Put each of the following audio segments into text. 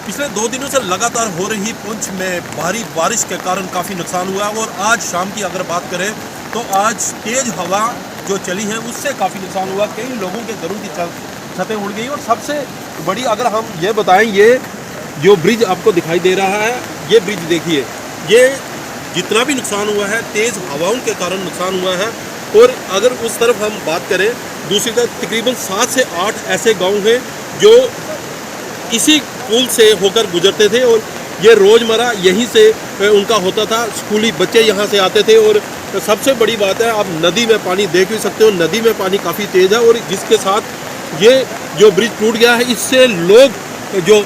पिछले 2 दिनों से लगातार हो रही पुंछ में भारी बारिश के कारण काफ़ी नुकसान हुआ और आज शाम की अगर बात करें तो आज तेज़ हवा जो चली है उससे काफ़ी नुकसान हुआ। कई लोगों के घरों की छतें उड़ गई और सबसे बड़ी अगर हम ये बताएं, ये जो ब्रिज आपको दिखाई दे रहा है, ये ब्रिज देखिए, ये जितना भी नुकसान हुआ है तेज़ हवाओं के कारण नुकसान हुआ है। और अगर उस तरफ हम बात करें दूसरी तरफ तकरीबन 7 से 8 ऐसे गाँव हैं जो इसी पुल से होकर गुजरते थे और ये रोज़मर्रा यहीं से उनका होता था। स्कूली बच्चे यहाँ से आते थे और सबसे बड़ी बात है, आप नदी में पानी देख भी सकते हो, नदी में पानी काफ़ी तेज़ है और जिसके साथ ये जो ब्रिज टूट गया है इससे लोगों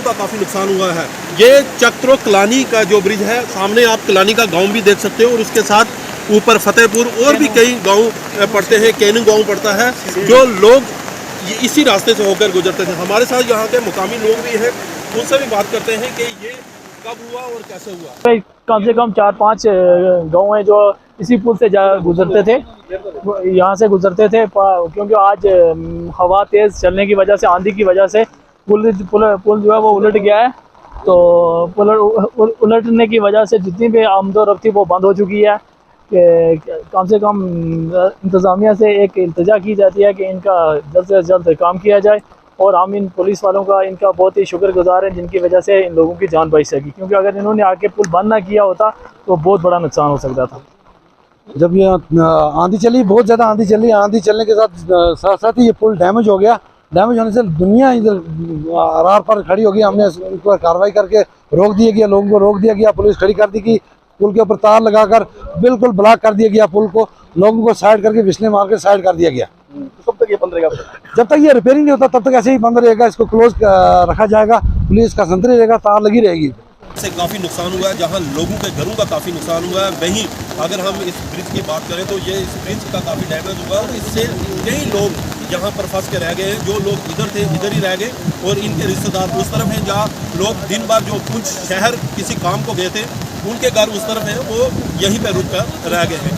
का काफ़ी नुकसान हुआ है। ये चक्रो कलानी का जो ब्रिज है, सामने आप कलानी का गाँव भी देख सकते हो और उसके साथ ऊपर फतेहपुर और भी कई गाँव पड़ते हैं, कैनू गाँव पड़ता है, जो लोग ये इसी रास्ते से होकर गुजरते थे। हमारे साथ यहाँ के मुकामी लोग भी हैं, उनसे भी बात करते हैं कि ये कब हुआ और कैसे हुआ। कम से कम 4-5 गाँव हैं जो इसी पुल से गुजरते थे, यहाँ से गुजरते थे, क्योंकि आज हवा तेज़ चलने की वजह से, आंधी की वजह से पुल जो है वो उलट गया है। तो उलटने की वजह से जितनी भी आमदोरफ्त थी वो बंद हो चुकी है। कम से कम इंतज़ामिया से एक इल्तिजा की जाती है कि इनका जल्द से जल्द काम किया जाए और हम इन पुलिस वालों का इनका बहुत ही शुक्रगुजार हैं जिनकी वजह से इन लोगों की जान बच सकी, क्योंकि अगर इन्होंने आके पुल बंद ना किया होता तो बहुत बड़ा नुकसान हो सकता था। जब ये आंधी चली, बहुत ज़्यादा आंधी चली, आंधी चलने के साथ साथ ही ये पुल डैमेज हो गया। डैमेज होने से दुनिया इधर आर पार खड़ी हो गई। हमने उन पर कार्रवाई करके रोक दिया गया, लोगों को रोक दिया गया, पुलिस खड़ी कर दी गई, पुल के ऊपर तार लगाकर बिल्कुल ब्लॉक कर दिया गया पुल को, लोगों को साइड करके विस्ले मार के साइड कर दिया गया। तो कब तक ये बंद रहेगा? जब तक ये रिपेयरिंग नहीं होता तब तक ऐसे ही बंद रहेगा, इसको क्लोज रखा जाएगा, पुलिस का संतरी रहेगा, तार लगी रहेगी। से काफ़ी नुकसान हुआ है, जहां लोगों के घरों का काफ़ी नुकसान हुआ है। वहीं अगर हम इस ब्रिज की बात करें तो ये इस ब्रिज का काफ़ी डैमेज हुआ और इससे कई लोग यहाँ पर फंस के रह गए हैं। जो लोग इधर थे इधर ही रह गए और इनके रिश्तेदार उस तरफ हैं, जहाँ लोग दिन भर जो कुछ शहर किसी काम को गए थे उनके घर उस तरफ हैं, वो यहीं पर रुक कर रह गए हैं।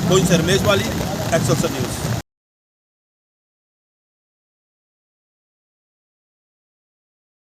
कोई रमेश वाली, एक्सेलसियर न्यूज़।